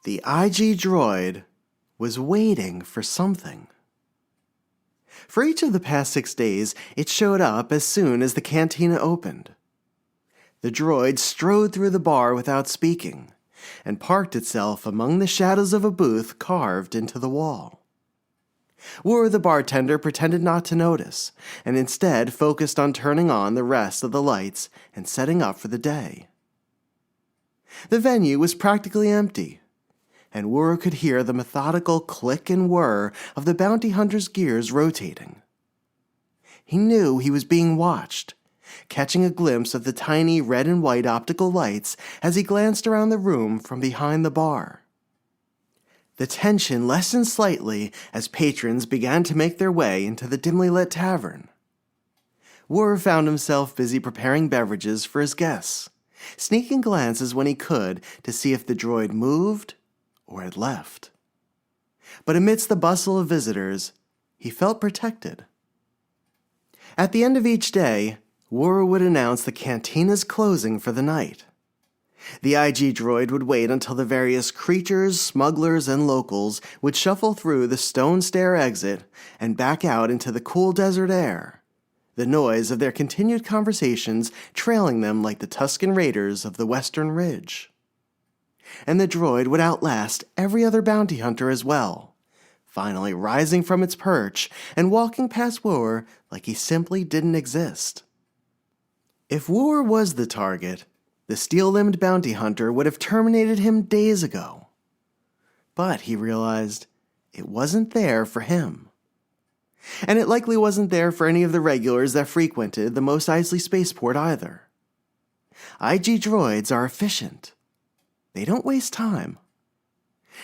The IG droid was waiting for something. For each of the past 6 days, it showed up as soon as the cantina opened. The droid strode through the bar without speaking and parked itself among the shadows of a booth carved into the wall. Woor, the bartender, pretended not to notice and instead focused on turning on the rest of the lights and setting up for the day. The venue was practically empty, and Woor could hear the methodical click and whir of the bounty hunter's gears rotating. He knew he was being watched, catching a glimpse of the tiny red and white optical lights as he glanced around the room from behind the bar. The tension lessened slightly as patrons began to make their way into the dimly lit tavern. Woor found himself busy preparing beverages for his guests, sneaking glances when he could to see if the droid moved or had left. But amidst the bustle of visitors, he felt protected. At the end of each day, Woor would announce the cantina's closing for the night. The IG droid would wait until the various creatures, smugglers, and locals would shuffle through the stone stair exit and back out into the cool desert air, the noise of their continued conversations trailing them like the Tusken Raiders of the Western Ridge. And the droid would outlast every other bounty hunter as well, finally rising from its perch and walking past Woor like he simply didn't exist. If Woor was the target, the steel-limbed bounty hunter would have terminated him days ago. But he realized it wasn't there for him. And it likely wasn't there for any of the regulars that frequented the Mos Eisley spaceport either. IG droids are efficient. They don't waste time.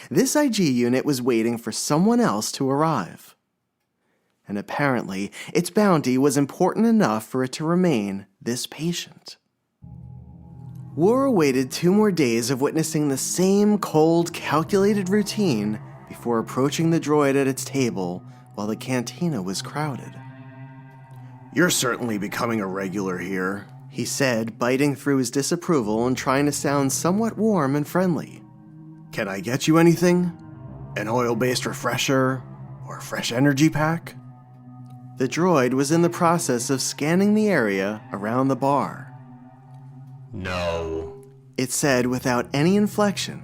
This IG unit was waiting for someone else to arrive. And apparently, its bounty was important enough for it to remain this patient. Woor awaited 2 more days of witnessing the same cold, calculated routine before approaching the droid at its table while the cantina was crowded. "You're certainly becoming a regular here," he said, biting through his disapproval and trying to sound somewhat warm and friendly. "Can I get you anything? An oil-based refresher? Or a fresh energy pack?" The droid was in the process of scanning the area around the bar. "No," it said without any inflection.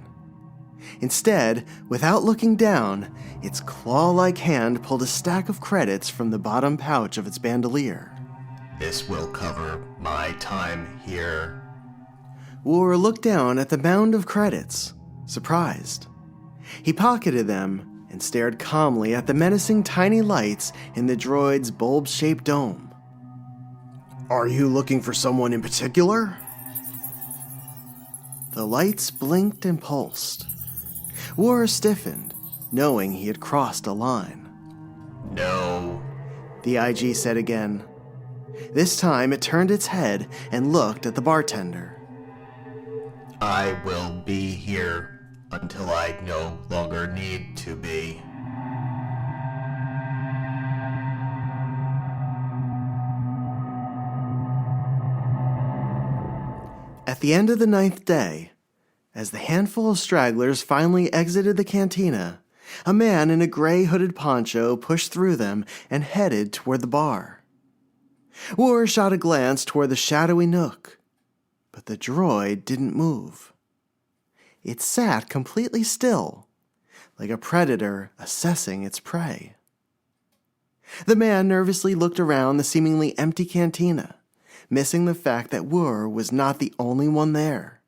Instead, without looking down, its claw-like hand pulled a stack of credits from the bottom pouch of its bandolier. "This will cover my time here." Woor looked down at the mound of credits, surprised. He pocketed them and stared calmly at the menacing tiny lights in the droid's bulb-shaped dome. "Are you looking for someone in particular?" The lights blinked and pulsed. Woor stiffened, knowing he had crossed a line. "No," the IG said again. This time it turned its head and looked at the bartender. "I will be here until I no longer need to be." At the end of the 9th day, as the handful of stragglers finally exited the cantina, a man in a gray hooded poncho pushed through them and headed toward the bar. Woor shot a glance toward the shadowy nook, but the droid didn't move. It sat completely still, like a predator assessing its prey. The man nervously looked around the seemingly empty cantina, missing the fact that Woor was not the only one there.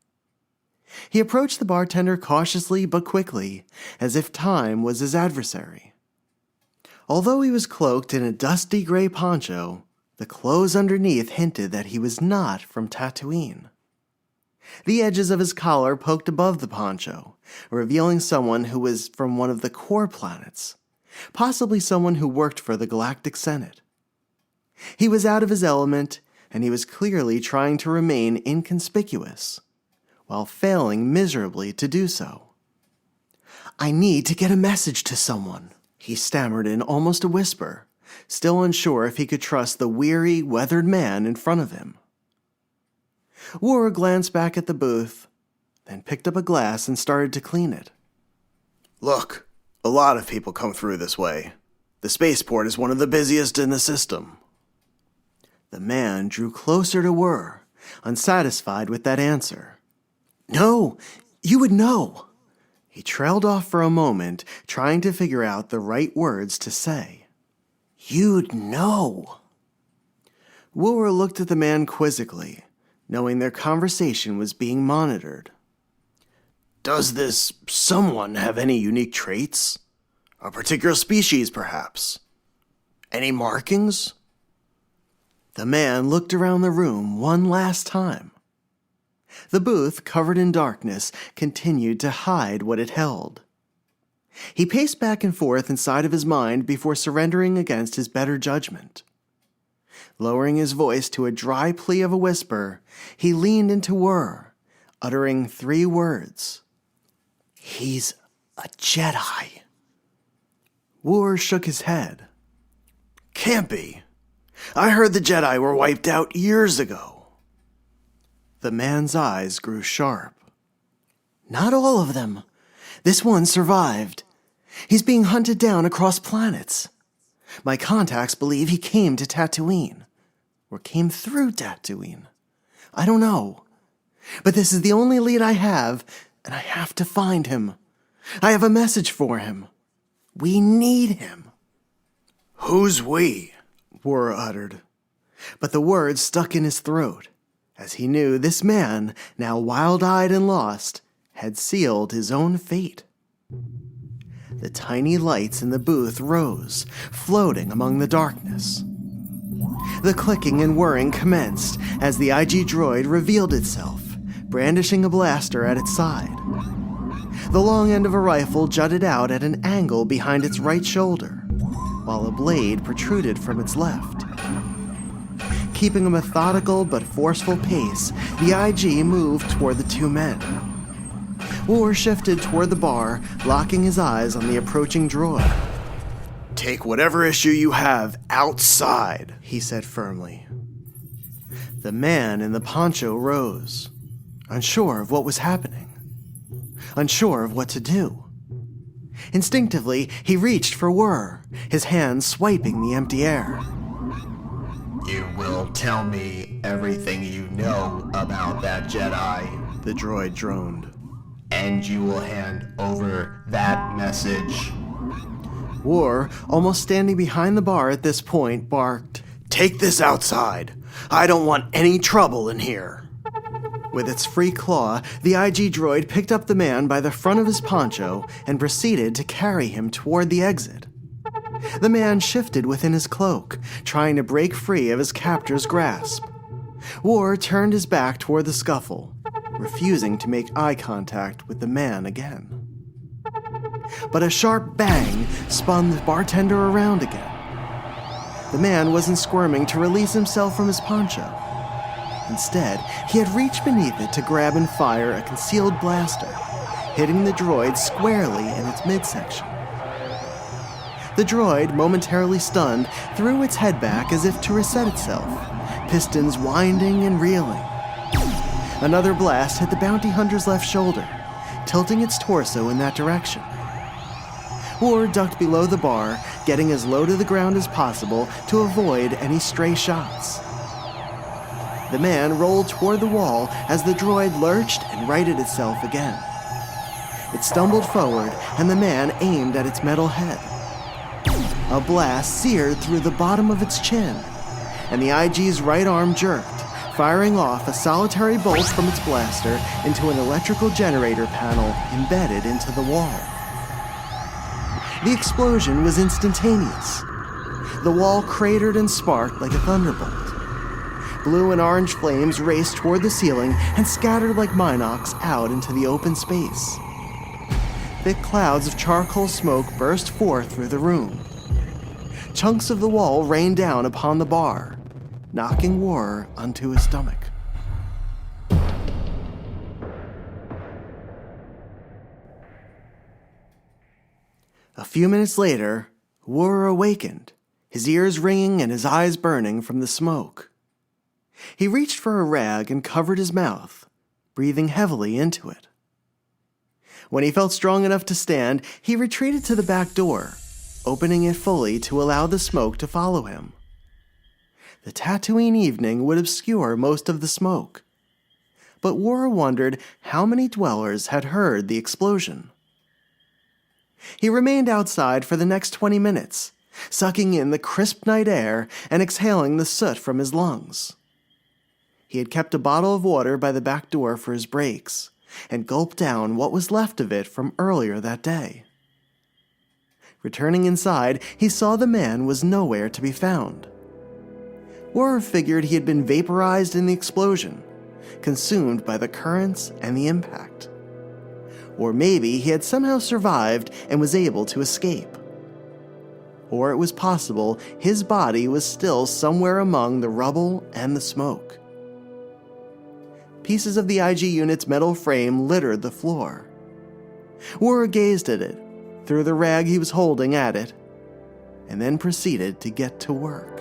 He approached the bartender cautiously but quickly, as if time was his adversary. Although he was cloaked in a dusty gray poncho, the clothes underneath hinted that he was not from Tatooine. The edges of his collar poked above the poncho, revealing someone who was from one of the core planets, possibly someone who worked for the Galactic Senate. He was out of his element, and he was clearly trying to remain inconspicuous, while failing miserably to do so. "I need to get a message to someone," he stammered in almost a whisper, still unsure if he could trust the weary, weathered man in front of him. Woor glanced back at the booth, then picked up a glass and started to clean it. Look, a lot of people come through this way. The spaceport is one of the busiest in the system. The man drew closer to Wur, unsatisfied with that answer. No, you would know. He trailed off for a moment, trying to figure out the right words to say. You'd know. Wur looked at the man quizzically, knowing their conversation was being monitored. Does this someone have any unique traits? A particular species, perhaps? Any markings? The man looked around the room one last time. The booth, covered in darkness, continued to hide what it held. He paced back and forth inside of his mind before surrendering against his better judgment. Lowering his voice to a dry plea of a whisper, he leaned into Wur, uttering 3 words. He's a Jedi. Wur shook his head. Can't be. I heard the Jedi were wiped out years ago. The man's eyes grew sharp. Not all of them. This one survived. He's being hunted down across planets. My contacts believe he came to Tatooine. Or came through Tatooine. I don't know. But this is the only lead I have, and I have to find him. I have a message for him. We need him. Who's we? Wur uttered. But the words stuck in his throat, as he knew this man, now wild-eyed and lost, had sealed his own fate. The tiny lights in the booth rose, floating among the darkness. The clicking and whirring commenced as the IG droid revealed itself, brandishing a blaster at its side. The long end of a rifle jutted out at an angle behind its right shoulder, while a blade protruded from its left. Keeping a methodical but forceful pace, the IG moved toward the 2 men. Wur shifted toward the bar, locking his eyes on the approaching droid. Take whatever issue you have outside, he said firmly. The man in the poncho rose, unsure of what was happening, unsure of what to do. Instinctively, he reached for Wur, his hands swiping the empty air. You will tell me everything you know about that Jedi, the droid droned. And you will hand over that message. Wur, almost standing behind the bar at this point, barked, Take this outside. I don't want any trouble in here. With its free claw, the IG droid picked up the man by the front of his poncho and proceeded to carry him toward the exit. The man shifted within his cloak, trying to break free of his captor's grasp. Wur turned his back toward the scuffle, refusing to make eye contact with the man again. But a sharp bang spun the bartender around again. The man wasn't squirming to release himself from his poncho. Instead, he had reached beneath it to grab and fire a concealed blaster, hitting the droid squarely in its midsection. The droid, momentarily stunned, threw its head back as if to reset itself, pistons winding and reeling. Another blast hit the bounty hunter's left shoulder, tilting its torso in that direction. Wur ducked below the bar, getting as low to the ground as possible to avoid any stray shots. The man rolled toward the wall as the droid lurched and righted itself again. It stumbled forward, and the man aimed at its metal head. A blast seared through the bottom of its chin, and the IG's right arm jerked, firing off a solitary bolt from its blaster into an electrical generator panel embedded into the wall. The explosion was instantaneous. The wall cratered and sparked like a thunderbolt. Blue and orange flames raced toward the ceiling and scattered like minox out into the open space. Thick clouds of charcoal smoke burst forth through the room. Chunks of the wall rained down upon the bar, knocking Wur onto his stomach. A few minutes later, Wur awakened, his ears ringing and his eyes burning from the smoke. He reached for a rag and covered his mouth, breathing heavily into it. When he felt strong enough to stand, he retreated to the back door, opening it fully to allow the smoke to follow him. The Tatooine evening would obscure most of the smoke, but Wara wondered how many dwellers had heard the explosion. He remained outside for the next 20 minutes, sucking in the crisp night air and exhaling the soot from his lungs. He had kept a bottle of water by the back door for his breaks, and gulped down what was left of it from earlier that day. Returning inside, he saw the man was nowhere to be found. Wara figured he had been vaporized in the explosion, consumed by the currents and the impact. Or maybe he had somehow survived and was able to escape. Or it was possible his body was still somewhere among the rubble and the smoke. Pieces of the IG unit's metal frame littered the floor. Wara gazed at it, threw the rag he was holding at it, and then proceeded to get to work.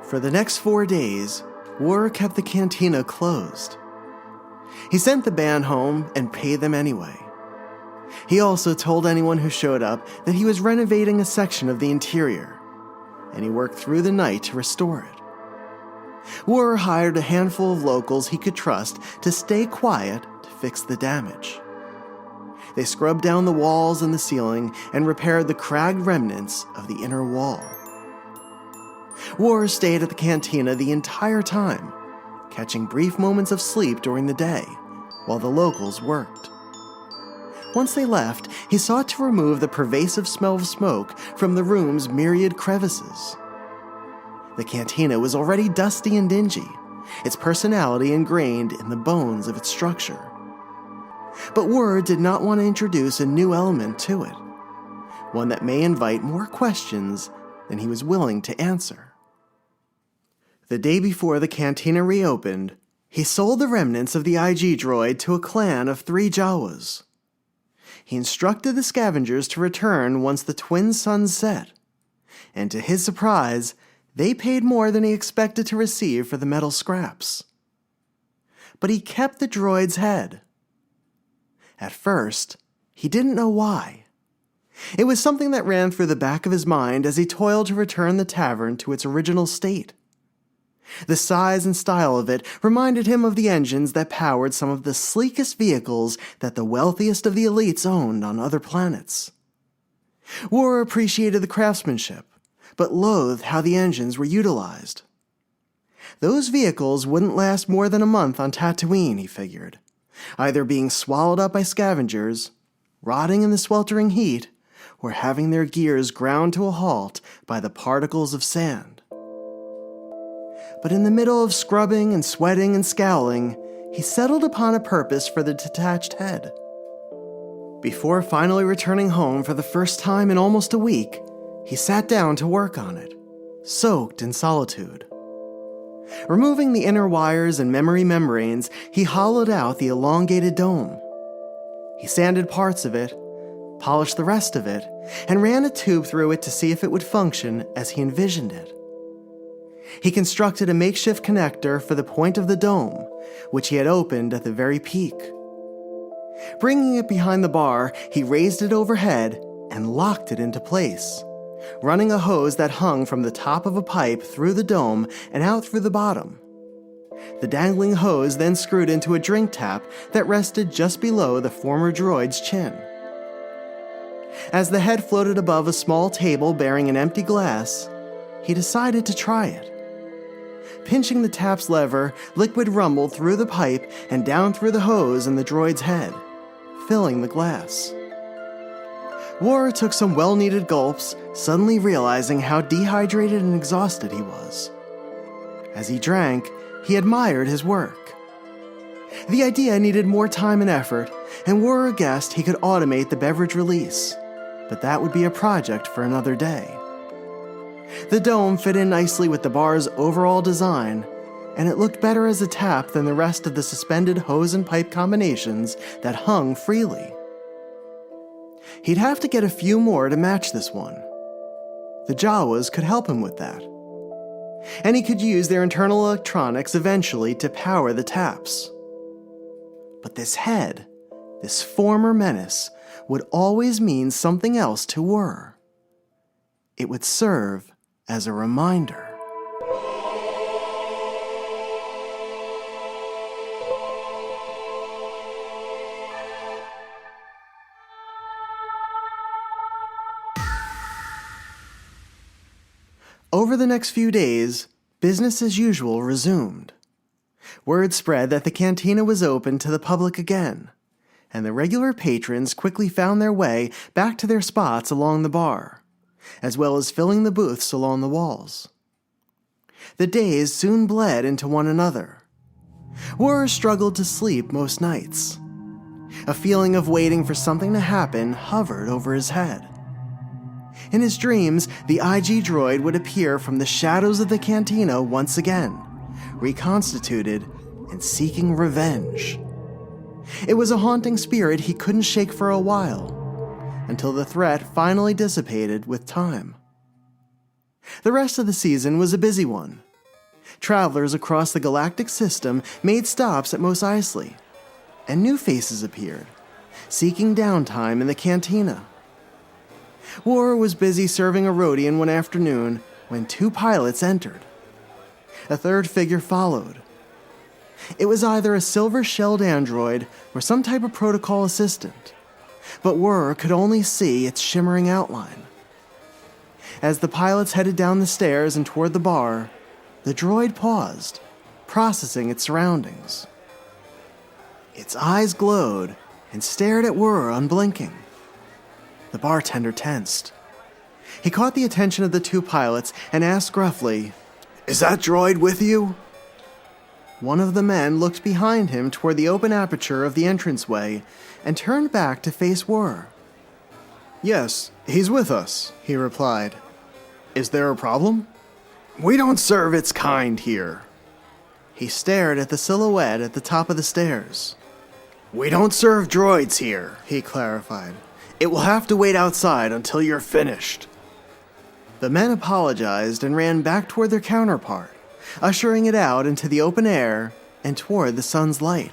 For the next 4 days, Wara kept the cantina closed. He sent the band home and paid them anyway. He also told anyone who showed up that he was renovating a section of the interior, and he worked through the night to restore it. Wara hired a handful of locals he could trust to stay quiet to fix the damage. They scrubbed down the walls and the ceiling and repaired the cragged remnants of the inner wall. Wara stayed at the cantina the entire time, catching brief moments of sleep during the day while the locals worked. Once they left, he sought to remove the pervasive smell of smoke from the room's myriad crevices. The cantina was already dusty and dingy, its personality ingrained in the bones of its structure. But Wara did not want to introduce a new element to it, one that may invite more questions than he was willing to answer. The day before the cantina reopened, he sold the remnants of the IG droid to a clan of 3 Jawas. He instructed the scavengers to return once the twin suns set, and to his surprise, they paid more than he expected to receive for the metal scraps. But he kept the droid's head. At first, he didn't know why. It was something that ran through the back of his mind as he toiled to return the tavern to its original state. The size and style of it reminded him of the engines that powered some of the sleekest vehicles that the wealthiest of the elites owned on other planets. Wara appreciated the craftsmanship, but loathed how the engines were utilized. Those vehicles wouldn't last more than a month on Tatooine, he figured, either being swallowed up by scavengers, rotting in the sweltering heat, or having their gears ground to a halt by the particles of sand. But in the middle of scrubbing and sweating and scowling, he settled upon a purpose for the detached head. Before finally returning home for the first time in almost a week, he sat down to work on it, soaked in solitude. Removing the inner wires and memory membranes, he hollowed out the elongated dome. He sanded parts of it, polished the rest of it, and ran a tube through it to see if it would function as he envisioned it. He constructed a makeshift connector for the point of the dome, which he had opened at the very peak. Bringing it behind the bar, he raised it overhead and locked it into place, running a hose that hung from the top of a pipe through the dome and out through the bottom. The dangling hose then screwed into a drink tap that rested just below the former droid's chin. As the head floated above a small table bearing an empty glass, he decided to try it. Pinching the tap's lever, liquid rumbled through the pipe and down through the hose in the droid's head, filling the glass. Wara took some well-needed gulps, suddenly realizing how dehydrated and exhausted he was. As he drank, he admired his work. The idea needed more time and effort, and Wara guessed he could automate the beverage release, but that would be a project for another day. The dome fit in nicely with the bar's overall design, and it looked better as a tap than the rest of the suspended hose and pipe combinations that hung freely. He'd have to get a few more to match this one. The Jawas could help him with that. And he could use their internal electronics eventually to power the taps. But this head, this former menace, would always mean something else to Whir. It would serve as a reminder. Over the next few days, business as usual resumed. Word spread that the cantina was open to the public again, and the regular patrons quickly found their way back to their spots along the bar, as well as filling the booths along the walls. The days soon bled into one another. Whir struggled to sleep most nights. A feeling of waiting for something to happen hovered over his head. In his dreams, the IG droid would appear from the shadows of the cantina once again, reconstituted and seeking revenge. It was a haunting spirit he couldn't shake for a while, until the threat finally dissipated with time. The rest of the season was a busy one. Travelers across the galactic system made stops at Mos Eisley, and new faces appeared, seeking downtime in the cantina. Whir was busy serving a Rhodian one afternoon when two pilots entered. A third figure followed. It was either a silver-shelled android or some type of protocol assistant, but Whir could only see its shimmering outline. As the pilots headed down the stairs and toward the bar, the droid paused, processing its surroundings. Its eyes glowed and stared at Whir unblinking. The bartender tensed. He caught the attention of the two pilots and asked gruffly, "Is that droid with you?" One of the men looked behind him toward the open aperture of the entranceway and turned back to face Whir. "Yes, he's with us," he replied. "Is there a problem?" "We don't serve its kind here." He stared at the silhouette at the top of the stairs. "We don't serve droids here," he clarified. "It will have to wait outside until you're finished." The men apologized and ran back toward their counterpart, ushering it out into the open air and toward the sun's light.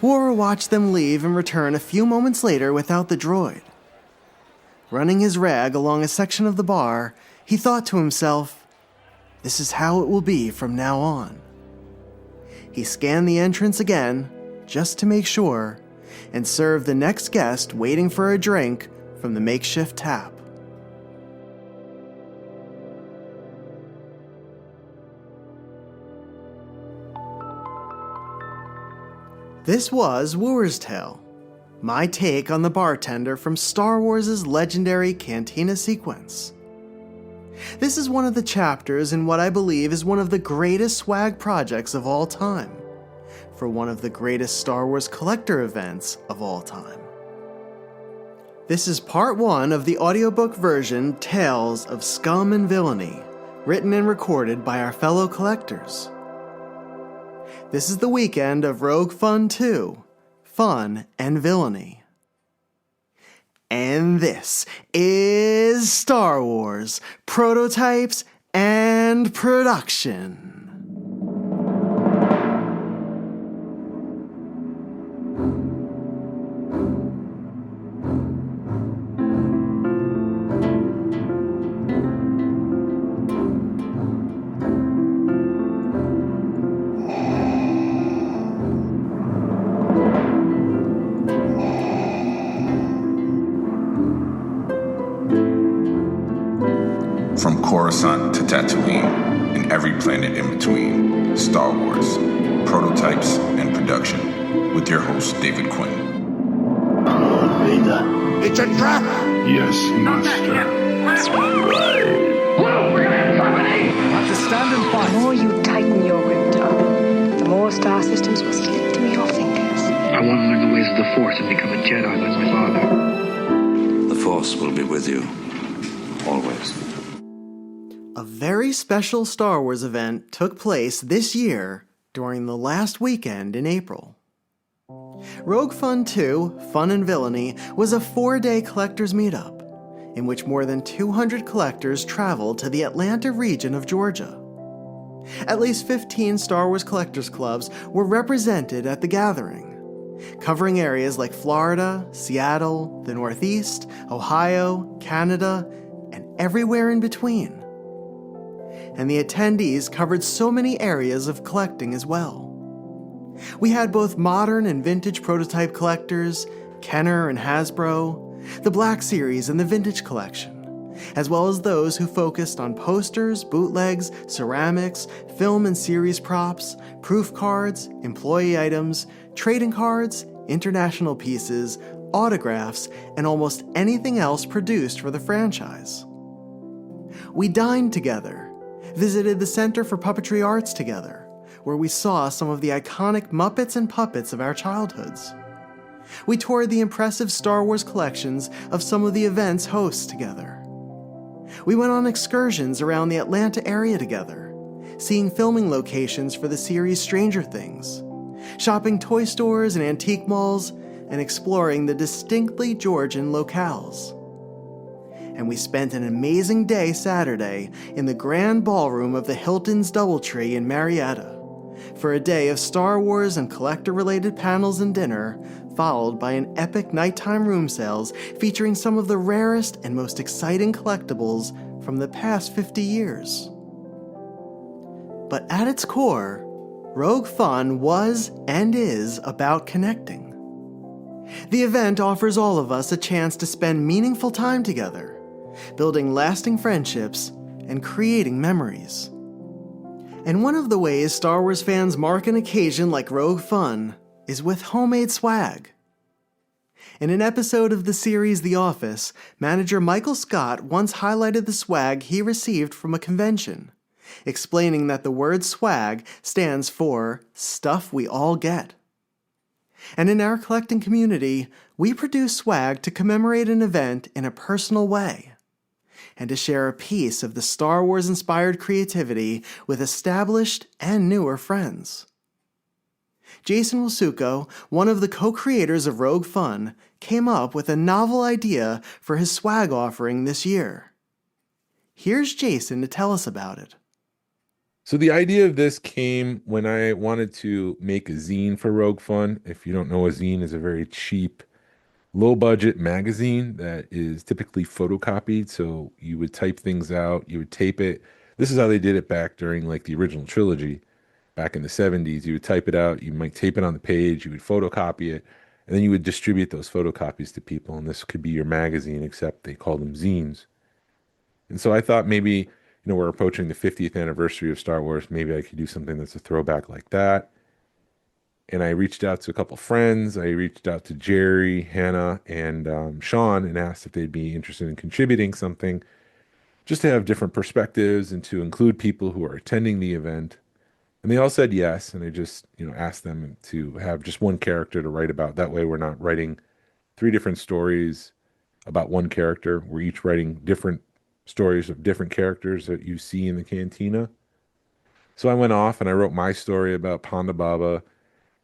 Whir watched them leave and return a few moments later without the droid. Running his rag along a section of the bar, he thought to himself, "This is how it will be from now on." He scanned the entrance again, just to make sure, and served the next guest waiting for a drink from the makeshift tap. This was Whir's Tale, my take on the bartender from Star Wars' legendary Cantina sequence. This is one of the chapters in what I believe is one of the greatest swag projects of all time, for one of the greatest Star Wars collector events of all time. This is part 1 of the audiobook version Tales of Scum and Villainy, written and recorded by our fellow collectors. This is the weekend of Rogue Fun 2, Fun and Villainy. And this is Star Wars, Prototypes and Production. From Coruscant to Tatooine, and every planet in between, Star Wars, Prototypes and Production, with your host, David Quinn. Vader. It's a trap! Yes, Master. Whoa, we're gonna have company! Have to stand and fight. The more you tighten your grip, Tom, the more star systems will slip through your fingers. I want to learn the ways of the Force and become a Jedi like my father. The Force will be with you, always. A very special Star Wars event took place this year during the last weekend in April. Rogue Fun 2, Fun and Villainy, was a 4-day collectors meetup, in which more than 200 collectors traveled to the Atlanta region of Georgia. At least 15 Star Wars collectors clubs were represented at the gathering, covering areas like Florida, Seattle, the Northeast, Ohio, Canada, and everywhere in between. And the attendees covered so many areas of collecting as well. We had both modern and vintage prototype collectors, Kenner and Hasbro, the Black Series and the Vintage Collection, as well as those who focused on posters, bootlegs, ceramics, film and series props, proof cards, employee items, trading cards, international pieces, autographs, and almost anything else produced for the franchise. We dined together, visited the Center for Puppetry Arts together, where we saw some of the iconic Muppets and puppets of our childhoods. We toured the impressive Star Wars collections of some of the event's hosts together. We went on excursions around the Atlanta area together, seeing filming locations for the series Stranger Things, shopping toy stores and antique malls, and exploring the distinctly Georgian locales. And we spent an amazing day Saturday in the grand ballroom of the Hilton's Doubletree in Marietta, for a day of Star Wars and collector-related panels and dinner, followed by an epic nighttime room sales featuring some of the rarest and most exciting collectibles from the past 50 years. But at its core, Rogue Fun was and is about connecting. The event offers all of us a chance to spend meaningful time together, building lasting friendships and creating memories. And one of the ways Star Wars fans mark an occasion like Rogue Fun is with homemade swag. In an episode of the series The Office, manager Michael Scott once highlighted the swag he received from a convention, explaining that the word swag stands for stuff we all get. And in our collecting community, we produce swag to commemorate an event in a personal way, and to share a piece of the Star Wars-inspired creativity with established and newer friends. Jason Wasulko, one of the co-creators of Rogue Fun, came up with a novel idea for his swag offering this year. Here's Jason to tell us about it. So the idea of this came when I wanted to make a zine for Rogue Fun. If you don't know, a zine is a very cheap, low-budget magazine that is typically photocopied. So you would type things out, you would tape it. This is how they did it back during like the original trilogy, back in the 70s. You would type it out, you might tape it on the page, you would photocopy it, and then you would distribute those photocopies to people. And this could be your magazine, except they called them zines. And so I thought maybe, we're approaching the 50th anniversary of Star Wars. Maybe I could do something that's a throwback like that. And I reached out to a couple friends. I reached out to Jerry, Hannah, and Sean and asked if they'd be interested in contributing something just to have different perspectives and to include people who are attending the event. And they all said yes. And I just, asked them to have just one character to write about. That way we're not writing 3 different stories about one character. We're each writing different stories of different characters that you see in the cantina. So I went off and I wrote my story about Ponda Baba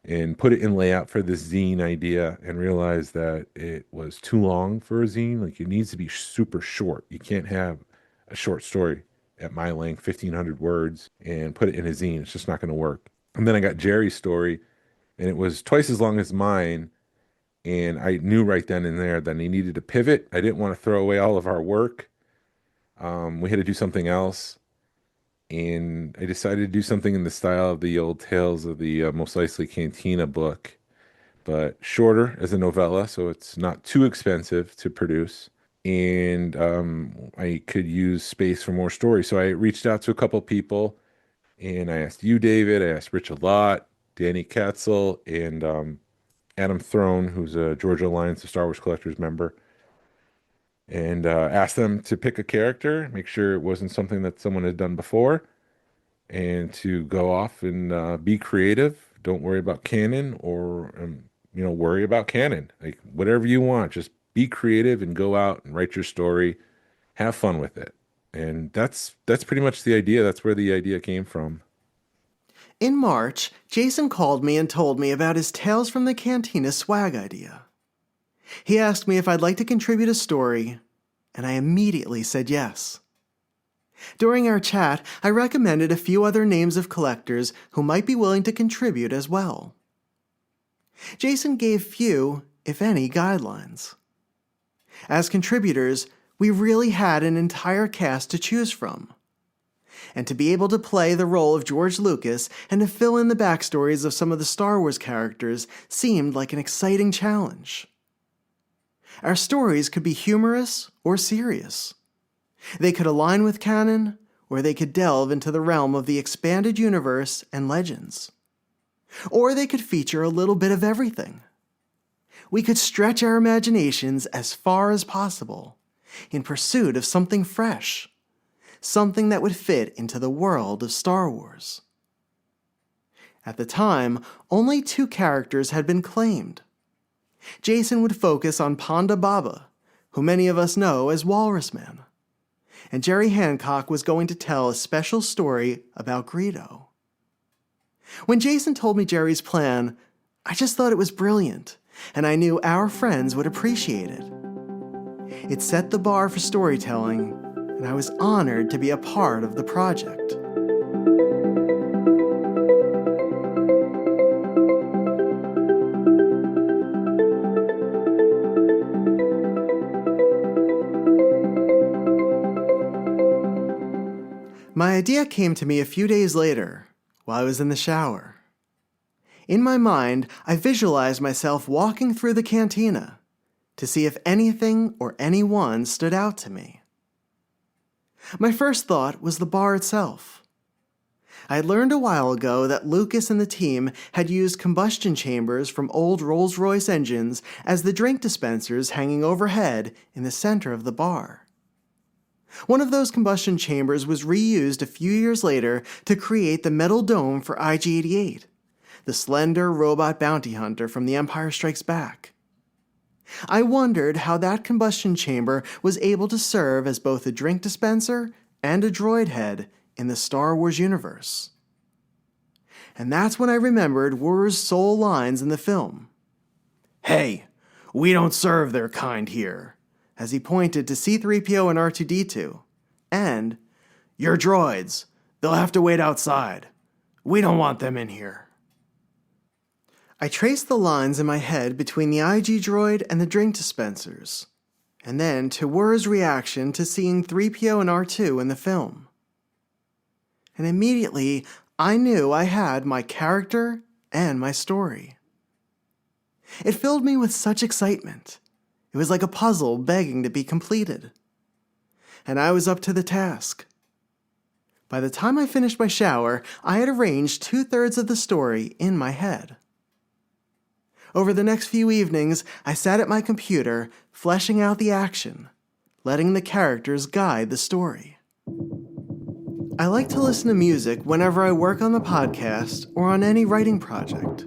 and put it in layout for this zine idea and realized that it was too long for a zine. Like, it needs to be super short. You can't have a short story at my length, 1,500 words, and put it in a zine. It's just not going to work. And then I got Jerry's story, and it was twice as long as mine. And I knew right then and there that he needed to pivot. I didn't want to throw away all of our work. We had to do something else. And I decided to do something in the style of the old Tales of the Mos Eisley Cantina book, but shorter as a novella, so it's not too expensive to produce. And I could use space for more stories. So I reached out to a couple people, and I asked you, David, I asked Rich a lot, Danny Katzel, and Adam Throne, who's a Georgia Alliance of Star Wars Collectors member, and asked them to pick a character, make sure it wasn't something that someone had done before, and to go off and be creative. Don't worry about canon, or worry about canon. Like, whatever you want, just be creative and go out and write your story, have fun with it. And that's pretty much the idea. That's where the idea came from. In March, Jason called me and told me about his Tales from the Cantina swag idea. He asked me if I'd like to contribute a story, and I immediately said yes. During our chat, I recommended a few other names of collectors who might be willing to contribute as well. Jason gave few, if any, guidelines. As contributors, we really had an entire cast to choose from. And to be able to play the role of George Lucas and to fill in the backstories of some of the Star Wars characters seemed like an exciting challenge. Our stories could be humorous or serious. They could align with canon, or they could delve into the realm of the expanded universe and legends. Or they could feature a little bit of everything. We could stretch our imaginations as far as possible in pursuit of something fresh, something that would fit into the world of Star Wars. At the time, only 2 characters had been claimed. Jason would focus on Ponda Baba, who many of us know as Walrus Man, and Jerry Hancock was going to tell a special story about Greedo. When Jason told me Jerry's plan, I just thought it was brilliant, and I knew our friends would appreciate it. It set the bar for storytelling, and I was honored to be a part of the project. My idea came to me a few days later, while I was in the shower. In my mind, I visualized myself walking through the cantina to see if anything or anyone stood out to me. My first thought was the bar itself. I had learned a while ago that Lucas and the team had used combustion chambers from old Rolls-Royce engines as the drink dispensers hanging overhead in the center of the bar. One of those combustion chambers was reused a few years later to create the metal dome for IG-88, the slender robot bounty hunter from The Empire Strikes Back. I wondered how that combustion chamber was able to serve as both a drink dispenser and a droid head in the Star Wars universe. And that's when I remembered Wurr's sole lines in the film. "Hey, we don't serve their kind here," as he pointed to C-3PO and R2-D2, and, "Your droids, they'll have to wait outside. We don't want them in here." I traced the lines in my head between the IG droid and the drink dispensers, and then to Wurr's reaction to seeing 3PO and R2 in the film. And immediately, I knew I had my character and my story. It filled me with such excitement. It was like a puzzle begging to be completed. And I was up to the task. By the time I finished my shower, I had arranged 2/3 of the story in my head. Over the next few evenings, I sat at my computer, fleshing out the action, letting the characters guide the story. I like to listen to music whenever I work on the podcast or on any writing project.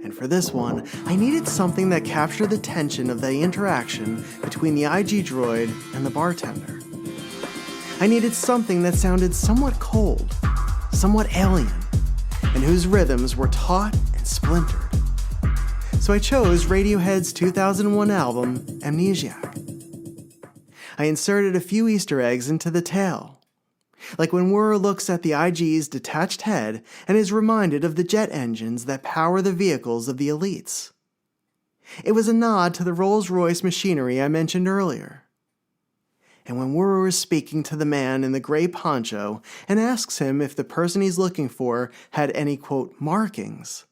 And for this one, I needed something that captured the tension of the interaction between the IG droid and the bartender. I needed something that sounded somewhat cold, somewhat alien, and whose rhythms were taut and splintered. So I chose Radiohead's 2001 album, Amnesiac. I inserted a few Easter eggs into the tale, like when Wurr looks at the IG's detached head and is reminded of the jet engines that power the vehicles of the elites. It was a nod to the Rolls-Royce machinery I mentioned earlier. And when Wurr is speaking to the man in the gray poncho and asks him if the person he's looking for had any, quote, markings,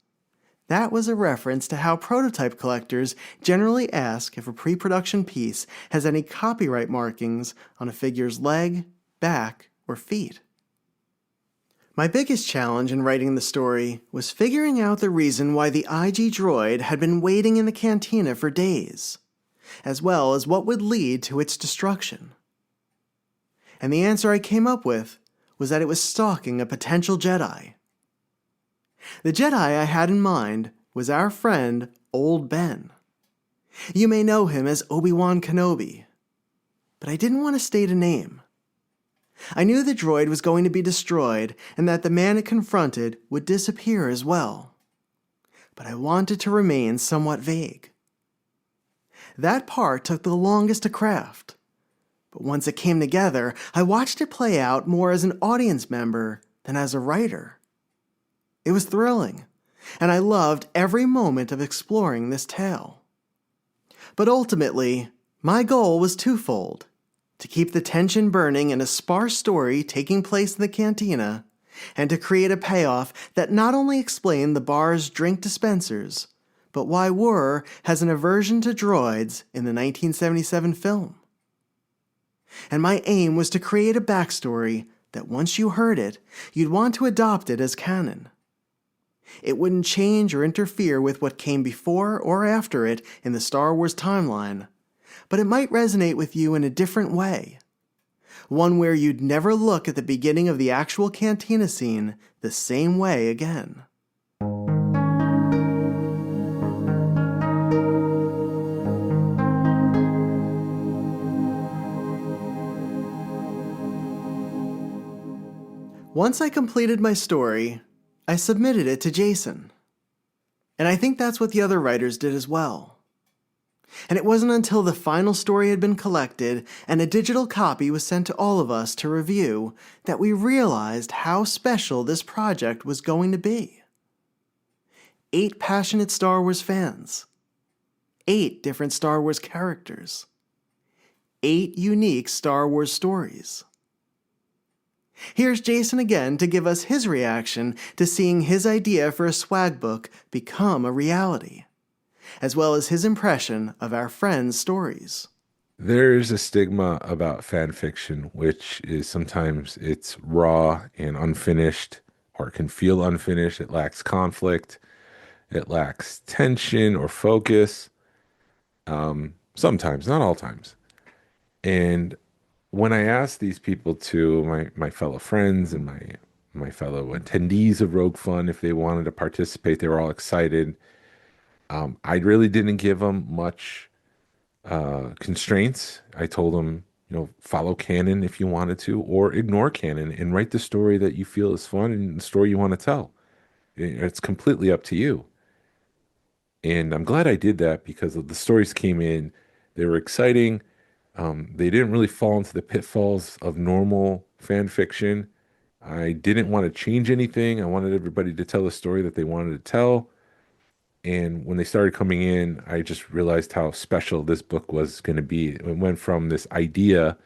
that was a reference to how prototype collectors generally ask if a pre-production piece has any copyright markings on a figure's leg, back, or feet. My biggest challenge in writing the story was figuring out the reason why the IG droid had been waiting in the cantina for days, as well as what would lead to its destruction. And the answer I came up with was that it was stalking a potential Jedi. The Jedi I had in mind was our friend, Old Ben. You may know him as Obi-Wan Kenobi, but I didn't want to state a name. I knew the droid was going to be destroyed and that the man it confronted would disappear as well. But I wanted to remain somewhat vague. That part took the longest to craft. But once it came together, I watched it play out more as an audience member than as a writer. It was thrilling, and I loved every moment of exploring this tale. But ultimately, my goal was twofold: to keep the tension burning in a sparse story taking place in the cantina, and to create a payoff that not only explained the bar's drink dispensers, but why Wurr has an aversion to droids in the 1977 film. And my aim was to create a backstory that once you heard it, you'd want to adopt it as canon. It wouldn't change or interfere with what came before or after it in the Star Wars timeline, but it might resonate with you in a different way. One where you'd never look at the beginning of the actual cantina scene the same way again. Once I completed my story, I submitted it to Jason. And I think that's what the other writers did as well. And it wasn't until the final story had been collected and a digital copy was sent to all of us to review that we realized how special this project was going to be. 8 passionate Star Wars fans. 8 different Star Wars characters. 8 unique Star Wars stories. Here's Jason again to give us his reaction to seeing his idea for a swag book become a reality, as well as his impression of our friends' stories. There's a stigma about fan fiction, which is sometimes it's raw and unfinished, or it can feel unfinished. It lacks conflict. It lacks tension or focus. Sometimes, not all times. And when I asked these people to, my fellow friends and my fellow attendees of Rogue Fun, if they wanted to participate, they were all excited. I really didn't give them much constraints. I told them, follow canon if you wanted to, or ignore canon and write the story that you feel is fun and the story you want to tell. It's completely up to you. And I'm glad I did that because the stories came in. They were exciting. They didn't really fall into the pitfalls of normal fan fiction. I didn't want to change anything. I wanted everybody to tell the story that they wanted to tell. And when they started coming in, I just realized how special this book was going to be. It went from this idea,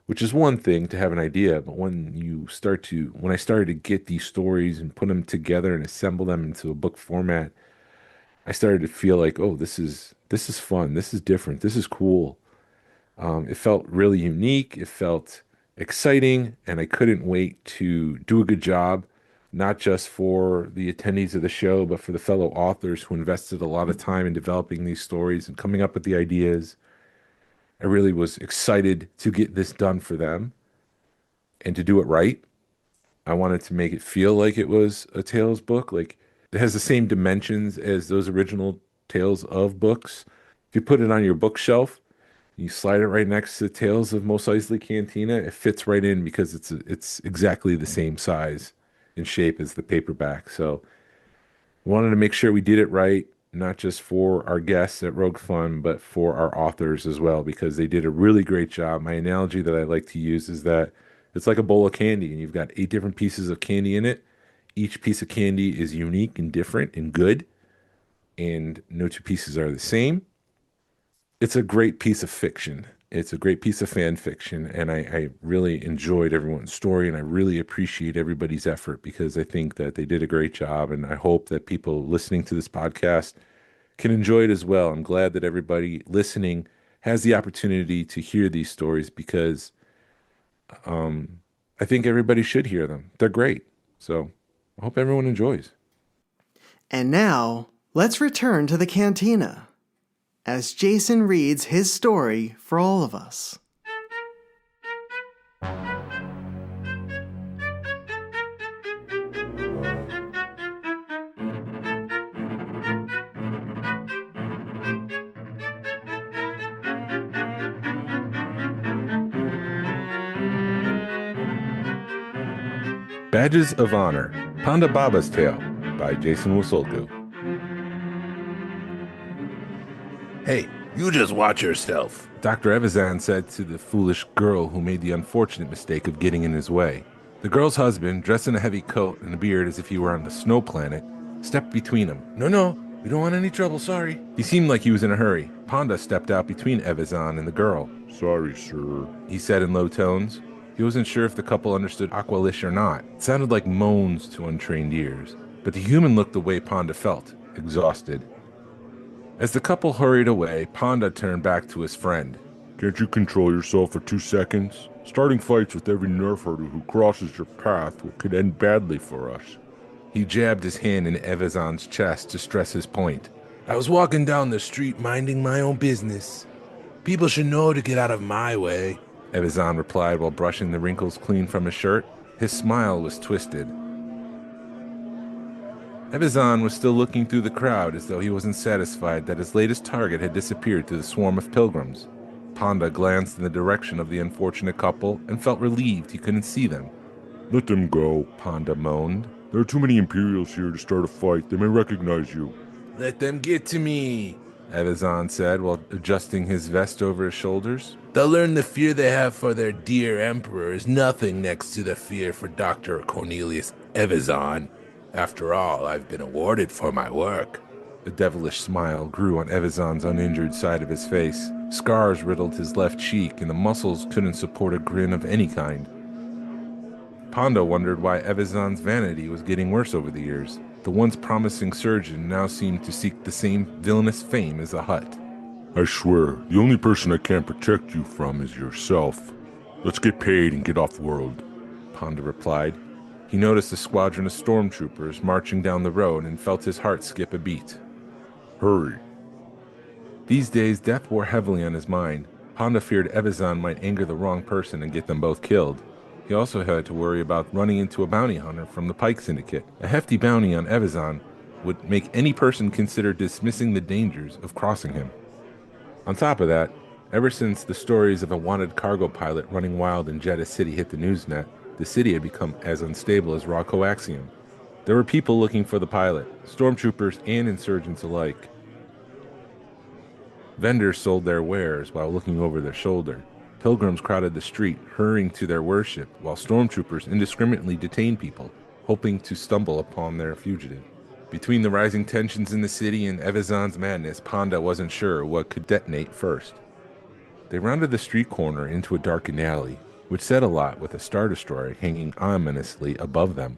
which is one thing to have an idea, but when I started to get these stories and put them together and assemble them into a book format, I started to feel like, oh, this is fun. This is different. This is cool. It felt really unique. It felt exciting, and I couldn't wait to do a good job, not just for the attendees of the show, but for the fellow authors who invested a lot of time in developing these stories and coming up with the ideas. I really was excited to get this done for them and to do it right. I wanted to make it feel like it was a Tales book, like it has the same dimensions as those original Tales of books. If you put it on your bookshelf, you slide it right next to Tales of Mos Eisley Cantina, it fits right in because it's exactly the same size and shape as the paperback. So we wanted to make sure we did it right, not just for our guests at Rogue Fun, but for our authors as well, because they did a really great job. My analogy that I like to use is that it's like a bowl of candy, and you've got 8 different pieces of candy in it. Each piece of candy is unique and different and good, and no 2 pieces are the same. It's a great piece of fiction. It's a great piece of fan fiction, and I really enjoyed everyone's story, and I really appreciate everybody's effort because I think that they did a great job, and I hope that people listening to this podcast can enjoy it as well. I'm glad that everybody listening has the opportunity to hear these stories because I think everybody should hear them. They're great. So I hope everyone enjoys. And now, let's return to the cantina as Jason reads his story for all of us. Badges of Honor, Panda Baba's Tale by Jason Wasulko. Hey, you just watch yourself, Dr. Evazan said to the foolish girl who made the unfortunate mistake of getting in his way. The girl's husband, dressed in a heavy coat and a beard as if he were on the snow planet, stepped between them. No, we don't want any trouble, sorry. He seemed like he was in a hurry. Panda stepped out between Evazan and the girl. Sorry, sir, he said in low tones. He wasn't sure if the couple understood Aqualish or not. It sounded like moans to untrained ears. But the human looked the way Panda felt, exhausted. As the couple hurried away, Panda turned back to his friend. Can't you control yourself for 2 seconds? Starting fights with every nerf herder who crosses your path could end badly for us. He jabbed his hand in Evazan's chest to stress his point. I was walking down the street minding my own business. People should know to get out of my way, Evazan replied while brushing the wrinkles clean from his shirt. His smile was twisted. Evazan was still looking through the crowd as though he wasn't satisfied that his latest target had disappeared through the swarm of pilgrims. Panda glanced in the direction of the unfortunate couple and felt relieved he couldn't see them. Let them go, Panda moaned. There are too many Imperials here to start a fight. They may recognize you. Let them get to me, Evazan said while adjusting his vest over his shoulders. They'll learn the fear they have for their dear emperor is nothing next to the fear for Dr. Cornelius Evazan. After all, I've been awarded for my work. A devilish smile grew on Evazan's uninjured side of his face. Scars riddled his left cheek, and the muscles couldn't support a grin of any kind. Panda wondered why Evazan's vanity was getting worse over the years. The once promising surgeon now seemed to seek the same villainous fame as the Hutt. I swear, the only person I can't protect you from is yourself. Let's get paid and get off world, Panda replied. He noticed a squadron of stormtroopers marching down the road and felt his heart skip a beat. Hurry. These days, death wore heavily on his mind. Panda feared Evazan might anger the wrong person and get them both killed. He also had to worry about running into a bounty hunter from the Pike Syndicate. A hefty bounty on Evazan would make any person consider dismissing the dangers of crossing him. On top of that, ever since the stories of a wanted cargo pilot running wild in Jeddah City hit the newsnet, the city had become as unstable as raw coaxium. There were people looking for the pilot, stormtroopers and insurgents alike. Vendors sold their wares while looking over their shoulder. Pilgrims crowded the street, hurrying to their worship, while stormtroopers indiscriminately detained people, hoping to stumble upon their fugitive. Between the rising tensions in the city and Evazan's madness, Panda wasn't sure what could detonate first. They rounded the street corner into a darkened alley, which said a lot with a Star Destroyer hanging ominously above them.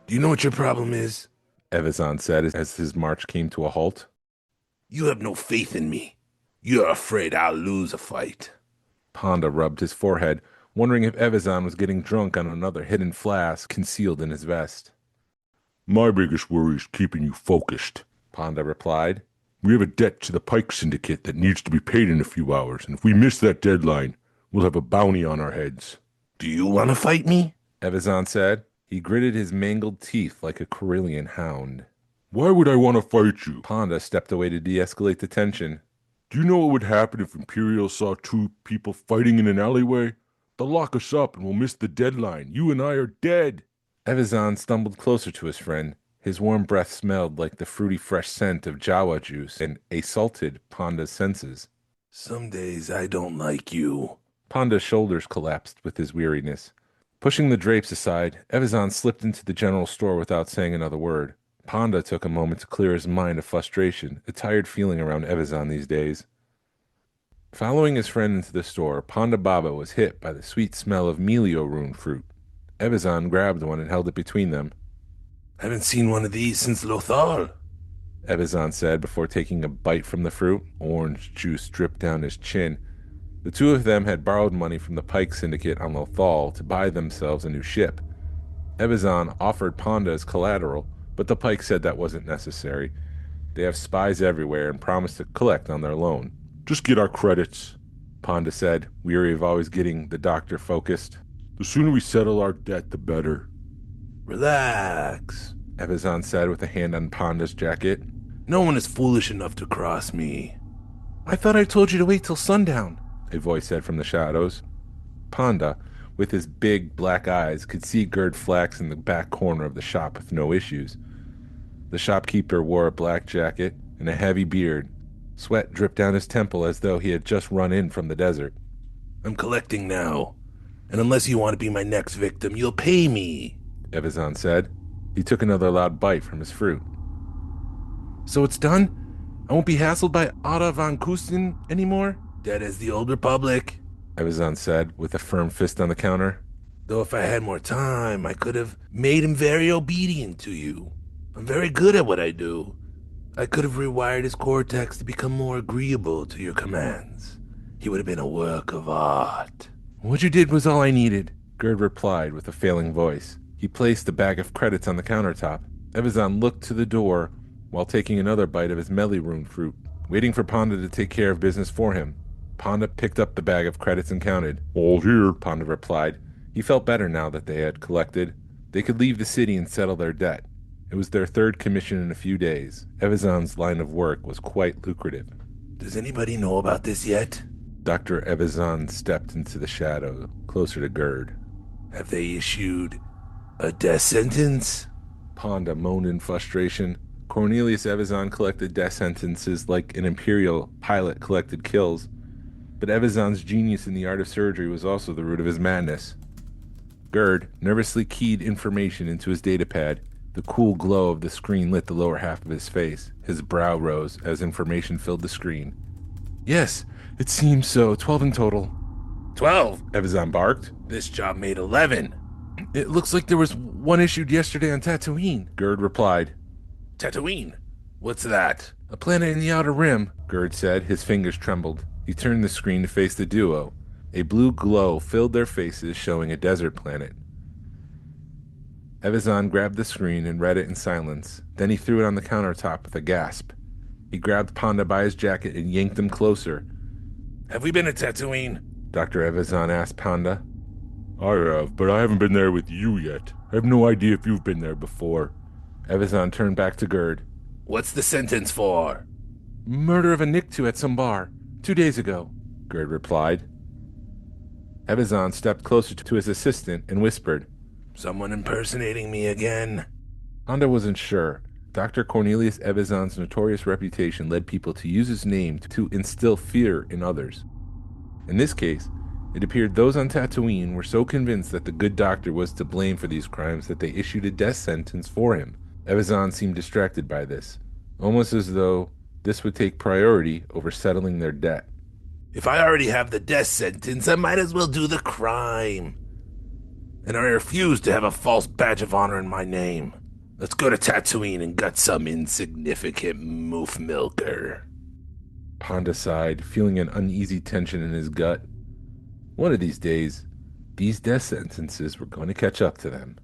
Do you know what your problem is? Evazan said as his march came to a halt. You have no faith in me. You're afraid I'll lose a fight. Panda rubbed his forehead, wondering if Evazan was getting drunk on another hidden flask concealed in his vest. My biggest worry is keeping you focused, Panda replied. We have a debt to the Pike Syndicate that needs to be paid in a few hours, and if we miss that deadline, we'll have a bounty on our heads. Do you want to fight me? Evazan said. He gritted his mangled teeth like a Corellian hound. Why would I want to fight you? Panda stepped away to de-escalate the tension. Do you know what would happen if Imperials saw 2 people fighting in an alleyway? They'll lock us up and we'll miss the deadline. You and I are dead. Evazan stumbled closer to his friend. His warm breath smelled like the fruity fresh scent of Jawa juice and assaulted Panda's senses. Some days I don't like you. Panda's shoulders collapsed with his weariness. Pushing the drapes aside, Evazan slipped into the general store without saying another word. Panda took a moment to clear his mind of frustration, a tired feeling around Evazan these days. Following his friend into the store, Panda Baba was hit by the sweet smell of Melio rune fruit. Evazan grabbed one and held it between them. Haven't seen one of these since Lothal, Evazan said before taking a bite from the fruit. Orange juice dripped down his chin. The two of them had borrowed money from the Pike Syndicate on Lothal to buy themselves a new ship. Evazan offered Panda as collateral, but the Pike said that wasn't necessary. They have spies everywhere and promised to collect on their loan. Just get our credits, Panda said, weary of always getting the doctor focused. The sooner we settle our debt, the better. Relax, Evazan said with a hand on Panda's jacket. No one is foolish enough to cross me. I thought I told you to wait till sundown, a voice said from the shadows. Panda, with his big black eyes, could see Gerd Flax in the back corner of the shop with no issues. The shopkeeper wore a black jacket and a heavy beard. Sweat dripped down his temple as though he had just run in from the desert. I'm collecting now, and unless you want to be my next victim, you'll pay me, Evazan said. He took another loud bite from his fruit. So it's done? I won't be hassled by Otto von Kusten anymore? Dead as the old republic, Evazan said, with a firm fist on the counter. Though if I had more time, I could have made him very obedient to you. I'm very good at what I do. I could have rewired his cortex to become more agreeable to your commands. He would have been a work of art. What you did was all I needed, Gerd replied with a failing voice. He placed the bag of credits on the countertop. Evazan looked to the door while taking another bite of his melly-room fruit, waiting for Ponda to take care of business for him. Ponda picked up the bag of credits and counted. All here, Ponda replied. He felt better now that they had collected. They could leave the city and settle their debt. It was their third commission in a few days. Evazan's line of work was quite lucrative. Does anybody know about this yet? Dr. Evazan stepped into the shadow, closer to Gerd. Have they issued a death sentence? Ponda moaned in frustration. Cornelius Evazan collected death sentences like an imperial pilot collected kills, but Evazan's genius in the art of surgery was also the root of his madness. Gerd nervously keyed information into his datapad. The cool glow of the screen lit the lower half of his face. His brow rose as information filled the screen. Yes, it seems so. 12 in total. 12? Evazan barked. This job made 11. It looks like there was one issued yesterday on Tatooine, Gerd replied. Tatooine? What's that? A planet in the Outer Rim, Gerd said. His fingers trembled. He turned the screen to face the duo. A blue glow filled their faces, showing a desert planet. Evazan grabbed the screen and read it in silence. Then he threw it on the countertop with a gasp. He grabbed Ponda by his jacket and yanked him closer. Have we been at Tatooine? Dr. Evazan asked Ponda. I have, but I haven't been there with you yet. I have no idea if you've been there before. Evazan turned back to Gerd. What's the sentence for? Murder of a Nikto at some bar, 2 days ago, Gerd replied. Evazan stepped closer to his assistant and whispered. Someone impersonating me again? Ponda wasn't sure. Dr. Cornelius Evazan's notorious reputation led people to use his name to instill fear in others. In this case, it appeared those on Tatooine were so convinced that the good doctor was to blame for these crimes that they issued a death sentence for him. Evazan seemed distracted by this, almost as though this would take priority over settling their debt. If I already have the death sentence, I might as well do the crime. And I refuse to have a false badge of honor in my name. Let's go to Tatooine and gut some insignificant moof milker. Ponda sighed, feeling an uneasy tension in his gut. One of these days, these death sentences were going to catch up to them.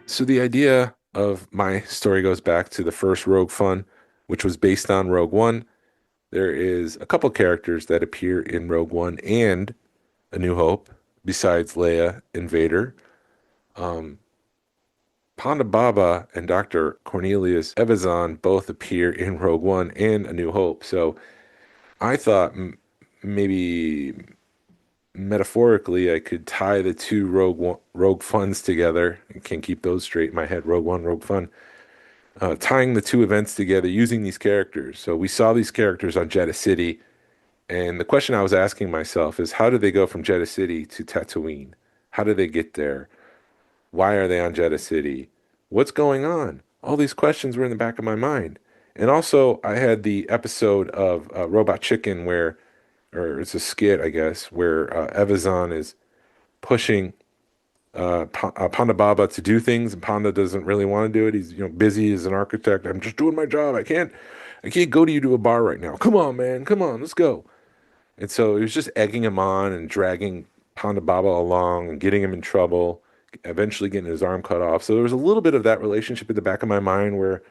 So the idea of my story goes back to the first Rogue Fun, which was based on Rogue One. There is a couple characters that appear in Rogue One and A New Hope, besides Leia and Vader. Ponda Baba and Dr. Cornelius Evazan both appear in Rogue One and A New Hope. So I thought maybe metaphorically I could tie the two Rogue Funs together. I can't keep those straight in my head. Rogue One, Rogue Fun. Tying the two events together using these characters. So we saw these characters on Jedha City, and the question I was asking myself is, how did they go from Jedha City to Tatooine? How did they get there? Why are they on Jedha City? What's going on? All these questions were in the back of my mind. And also, I had the episode of Robot Chicken or it's a skit, I guess, where Evazan is pushing Ponda Baba to do things, and Ponda doesn't really want to do it. He's busy as an architect. I'm just doing my job. I can't go to a bar right now. Come on, man. Come on, let's go. And so he was just egging him on and dragging Ponda Baba along and getting him in trouble, eventually getting his arm cut off. So there was a little bit of that relationship in the back of my mind where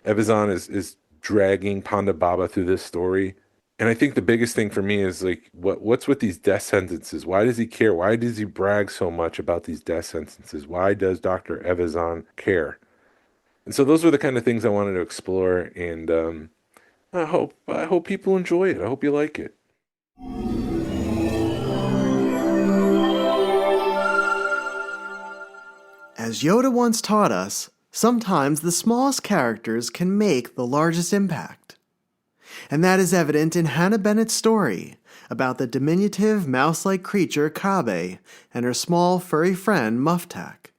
Evazan is dragging Ponda Baba through this story. And I think the biggest thing for me is like, what's with these death sentences? Why does he care? Why does he brag so much about these death sentences? Why does Dr. Evazan care? And so those were the kind of things I wanted to explore. And I hope people enjoy it. I hope you like it. As Yoda once taught us, sometimes the smallest characters can make the largest impact. And that is evident in Hannah Bennett's story about the diminutive mouse-like creature Kabe and her small furry friend Muftak.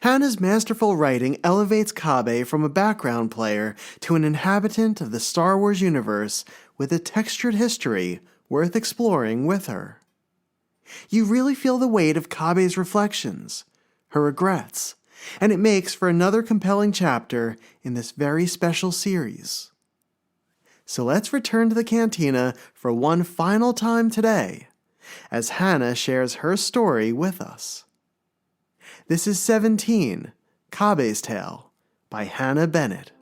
Hannah's masterful writing elevates Kabe from a background player to an inhabitant of the Star Wars universe with a textured history worth exploring with her. You really feel the weight of Kabe's reflections, her regrets, and it makes for another compelling chapter in this very special series. So let's return to the cantina for one final time today, as Hannah shares her story with us. This is 17, Kabe's Tale, by Hannah Bennett.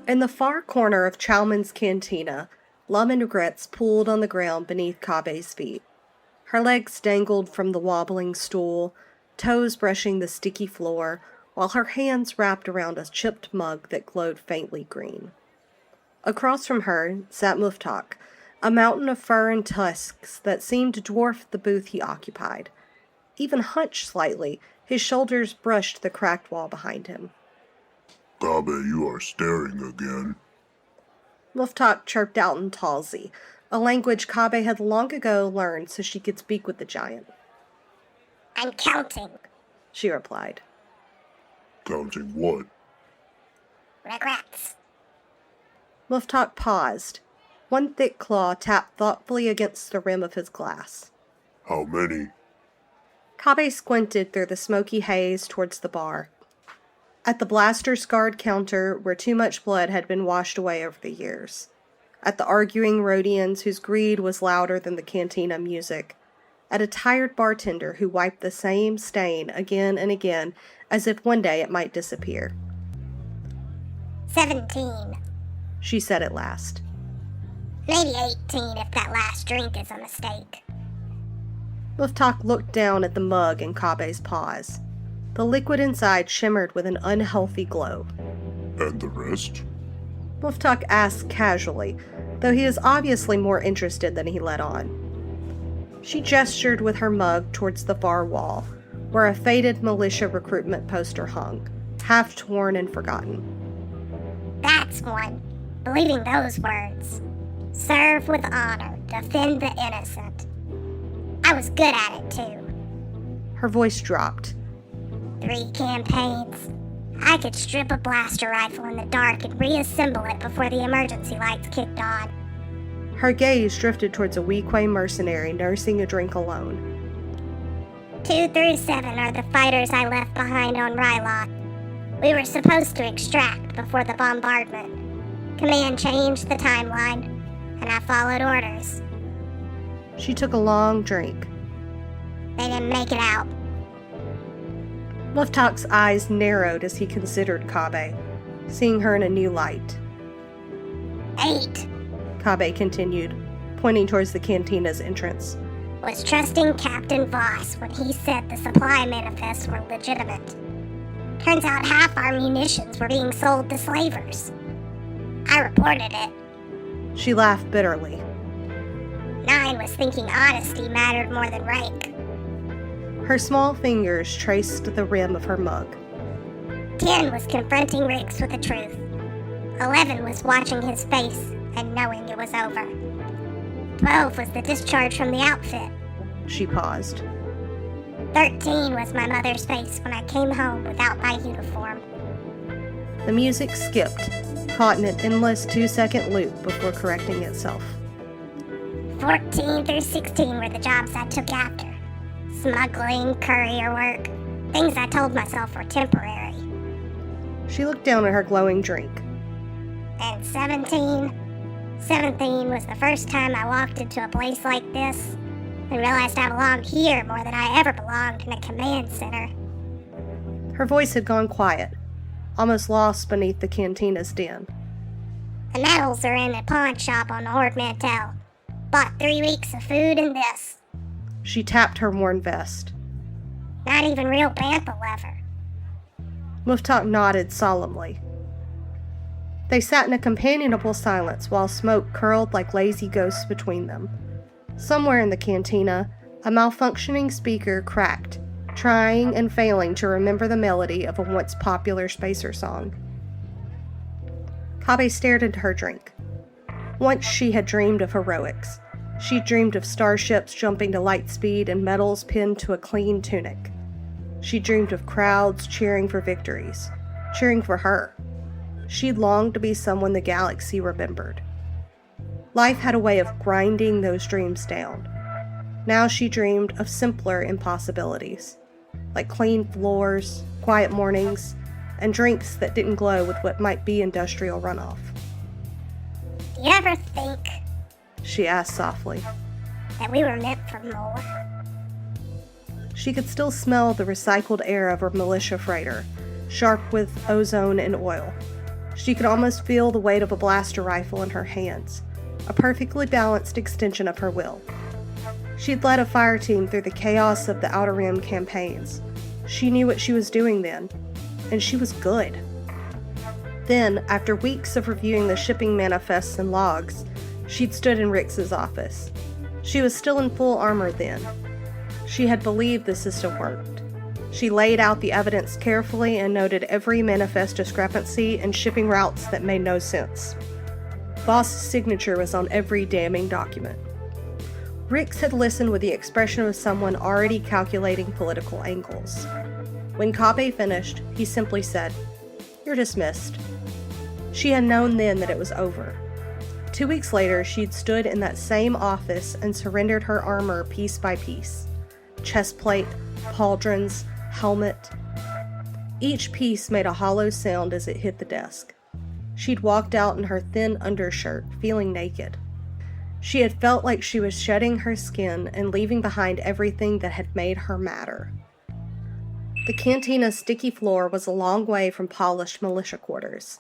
In the far corner of Chalman's Cantina, Lum and Regrets pooled on the ground beneath Kabe's feet. Her legs dangled from the wobbling stool, toes brushing the sticky floor, while her hands wrapped around a chipped mug that glowed faintly green. Across from her sat Muftak, a mountain of fur and tusks that seemed to dwarf the booth he occupied. Even hunched slightly, his shoulders brushed the cracked wall behind him. Kabe, you are staring again. Muftak chirped out in Talzi, a language Kabe had long ago learned so she could speak with the giant. I'm counting, she replied. Counting what? Regrets. Muftak paused. One thick claw tapped thoughtfully against the rim of his glass. How many? Kabe squinted through the smoky haze towards the bar. At the blaster-scarred counter where too much blood had been washed away over the years. At the arguing Rhodians whose greed was louder than the cantina music. At a tired bartender who wiped the same stain again and again as if one day it might disappear. 17. She said at last. Maybe 18 if that last drink is a mistake. Muftak looked down at the mug in Kabe's paws. The liquid inside shimmered with an unhealthy glow. And the rest? Muftak asked casually, though he is obviously more interested than he let on. She gestured with her mug towards the far wall, where a faded militia recruitment poster hung, half torn and forgotten. That's one. Believing those words. Serve with honor, defend the innocent. I was good at it too. Her voice dropped. 3 campaigns. I could strip a blaster rifle in the dark and reassemble it before the emergency lights kicked on. Her gaze drifted towards a Weequay mercenary nursing a drink alone. 2 through 7 are the fighters I left behind on Ryloth. We were supposed to extract before the bombardment. Command changed the timeline, and I followed orders. She took a long drink. They didn't make it out. Muftak's eyes narrowed as he considered Kabe, seeing her in a new light. 8. Kabe continued, pointing towards the cantina's entrance. Was trusting Captain Voss when he said the supply manifests were legitimate. Turns out half our munitions were being sold to slavers. I reported it. She laughed bitterly. 9 was thinking honesty mattered more than rank. Her small fingers traced the rim of her mug. 10 was confronting Riggs with the truth. 11 was watching his face and knowing it was over. 12 was the discharge from the outfit. She paused. 13 was my mother's face when I came home without my uniform. The music skipped, caught in an endless 2-second loop before correcting itself. 14 through 16 were the jobs I took after. Smuggling, courier work. Things I told myself were temporary. She looked down at her glowing drink. And 17 was the first time I walked into a place like this and realized I belonged here more than I ever belonged in a command center. Her voice had gone quiet, almost lost beneath the cantina's din. The medals are in a pawn shop on the Horde Mantel. Bought 3 weeks of food and this. She tapped her worn vest. Not even real bantha leather. Muftak nodded solemnly. They sat in a companionable silence while smoke curled like lazy ghosts between them. Somewhere in the cantina, a malfunctioning speaker cracked, trying and failing to remember the melody of a once popular spacer song. Kabe stared into her drink. Once she had dreamed of heroics. She dreamed of starships jumping to light speed and medals pinned to a clean tunic. She dreamed of crowds cheering for victories, cheering for her. She longed to be someone the galaxy remembered. Life had a way of grinding those dreams down. Now she dreamed of simpler impossibilities, like clean floors, quiet mornings, and drinks that didn't glow with what might be industrial runoff. Do you ever think, she asked softly, that we were meant for more? She could still smell the recycled air of her militia freighter, sharp with ozone and oil. She could almost feel the weight of a blaster rifle in her hands, a perfectly balanced extension of her will. She'd led a fire team through the chaos of the Outer Rim campaigns. She knew what she was doing then, and she was good. Then, after weeks of reviewing the shipping manifests and logs, she'd stood in Rix's office. She was still in full armor then. She had believed the system worked. She laid out the evidence carefully and noted every manifest discrepancy and shipping routes that made no sense. Boss's signature was on every damning document. Rix had listened with the expression of someone already calculating political angles. When Kabe finished, he simply said, "You're dismissed." She had known then that it was over. 2 weeks later, she'd stood in that same office and surrendered her armor piece by piece. Chestplate, pauldrons, helmet. Each piece made a hollow sound as it hit the desk. She'd walked out in her thin undershirt, feeling naked. She had felt like she was shedding her skin and leaving behind everything that had made her matter. The cantina's sticky floor was a long way from polished militia quarters.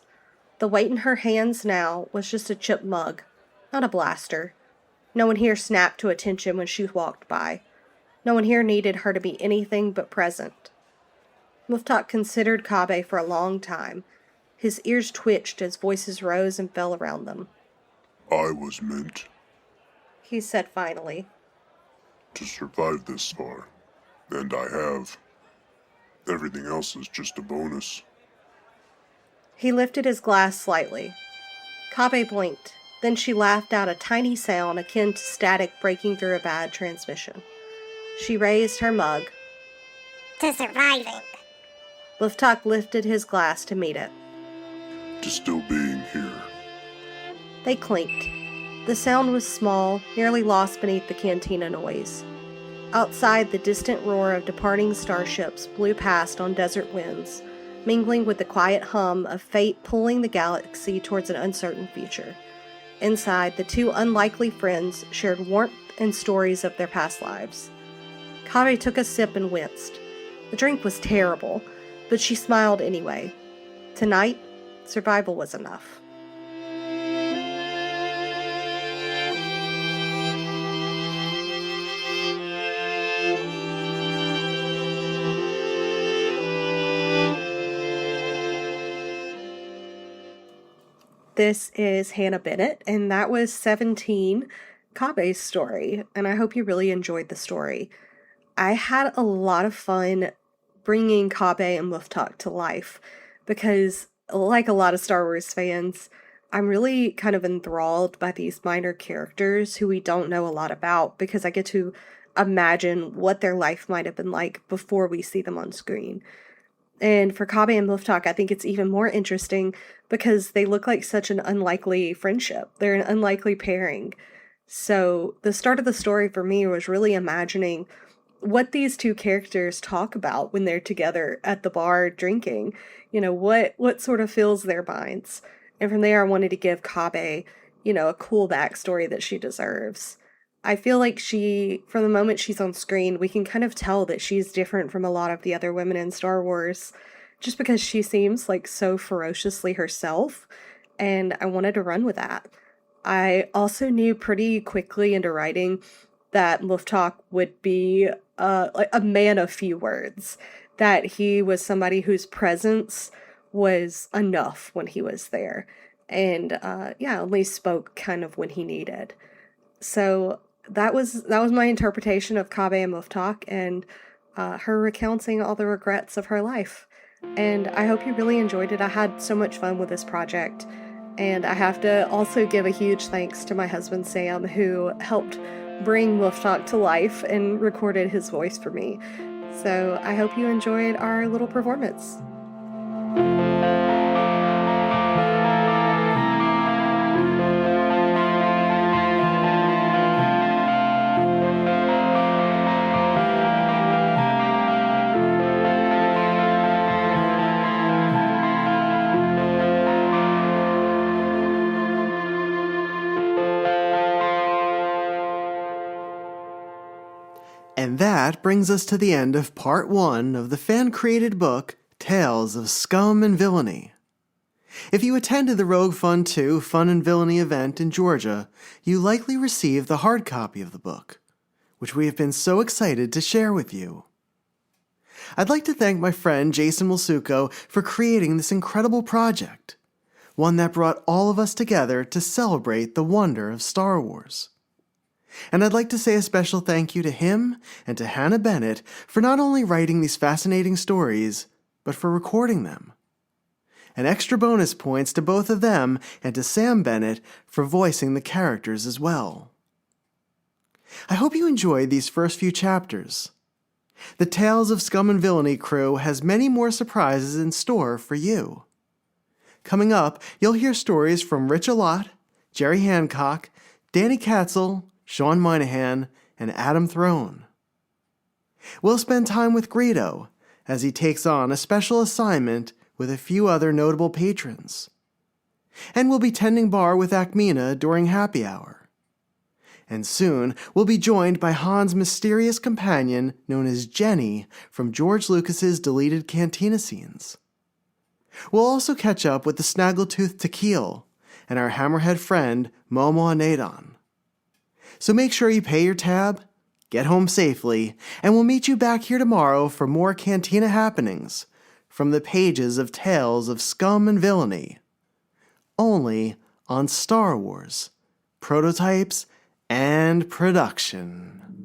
The weight in her hands now was just a chipped mug, not a blaster. No one here snapped to attention when she walked by. No one here needed her to be anything but present. Muftak considered Kabe for a long time. His ears twitched as voices rose and fell around them. I was meant He said finally, to survive this far, and I have. Everything else is just a bonus. He lifted his glass slightly. Kabe blinked. Then she laughed out a tiny sound akin to static breaking through a bad transmission. She raised her mug. To surviving. Muftak lifted his glass to meet it. To still being here. They clinked. The sound was small, nearly lost beneath the cantina noise. Outside, the distant roar of departing starships blew past on desert winds, mingling with the quiet hum of fate pulling the galaxy towards an uncertain future. Inside, the two unlikely friends shared warmth and stories of their past lives. Kabe took a sip and winced. The drink was terrible, but she smiled anyway. Tonight, survival was enough. This is Hannah Bennett, and that was 17, Kabe's story, and I hope you really enjoyed the story. I had a lot of fun bringing Kabe and Muftak to life, because like a lot of Star Wars fans, I'm really kind of enthralled by these minor characters who we don't know a lot about, because I get to imagine what their life might have been like before we see them on screen. And for Kabe and Muftak, I think it's even more interesting because they look like such an unlikely friendship. They're an unlikely pairing. So the start of the story for me was really imagining what these two characters talk about when they're together at the bar drinking. What sort of fills their minds. And from there, I wanted to give Kabe, a cool backstory that she deserves. I feel like from the moment she's on screen, we can kind of tell that she's different from a lot of the other women in Star Wars, just because she seems like so ferociously herself, and I wanted to run with that. I also knew pretty quickly into writing that Muftak would be like a man of few words, that he was somebody whose presence was enough when he was there, and only spoke kind of when he needed. So that was my interpretation of Kabe and Muftak, and her recounting all the regrets of her life. And I hope you really enjoyed it. I had so much fun with this project. And I have to also give a huge thanks to my husband Sam, who helped bring Muftak to life and recorded his voice for me. So I hope you enjoyed our little performance. And that brings us to the end of part 1 of the fan-created book, Tales of Scum and Villainy. If you attended the Rogue Fun 2 Fun and Villainy event in Georgia, you likely received the hard copy of the book, which we have been so excited to share with you. I'd like to thank my friend Jason Wasulko for creating this incredible project, one that brought all of us together to celebrate the wonder of Star Wars. And I'd like to say a special thank you to him and to Hannah Bennett for not only writing these fascinating stories, but for recording them. And extra bonus points to both of them and to Sam Bennett for voicing the characters as well. I hope you enjoyed these first few chapters. The Tales of Scum and Villainy crew has many more surprises in store for you. Coming up, you'll hear stories from Rich Alott, Jerry Hancock, Danny Katzel, Sean Moynihan, and Adam Throne. We'll spend time with Greedo as he takes on a special assignment with a few other notable patrons. And we'll be tending bar with Akmina during happy hour. And soon we'll be joined by Han's mysterious companion known as Jenny from George Lucas's deleted Cantina scenes. We'll also catch up with the Snaggletooth Tequil and our hammerhead friend Momo Nadon. So make sure you pay your tab, get home safely, and we'll meet you back here tomorrow for more Cantina happenings from the pages of Tales of Scum and Villainy, only on Star Wars, Prototypes and Production.